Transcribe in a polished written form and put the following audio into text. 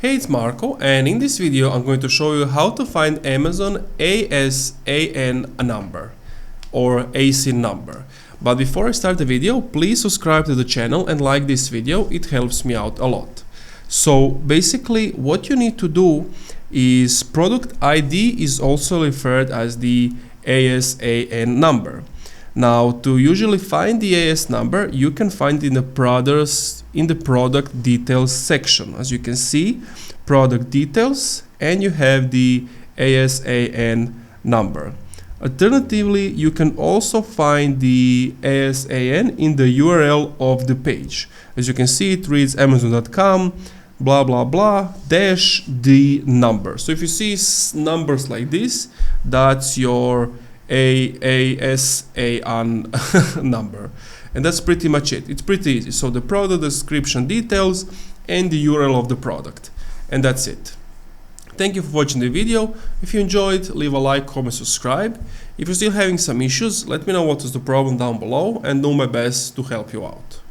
Hey, it's Marco, and in this video I'm going to show you how to find Amazon ASIN number or ASIN number. But before I start the video, please subscribe to the channel and like this video, it helps me out a lot. So basically what you need to do is product ID is also referred as the ASIN number. Now, to usually find the AS number, you can find it in the product details section. As you can see, product details, and you have the ASIN number. Alternatively, you can also find the ASIN in the URL of the page. As you can see, it reads amazon.com blah blah blah dash the number. So if you see numbers like this, that's your ASIN number, and that's pretty much it. It's pretty easy. So the product description details and the URL of the product, and that's it. Thank you for watching the video. If you enjoyed, leave a like, comment, subscribe. If you're still having some issues, let me know what is the problem down below and do my best to help you out.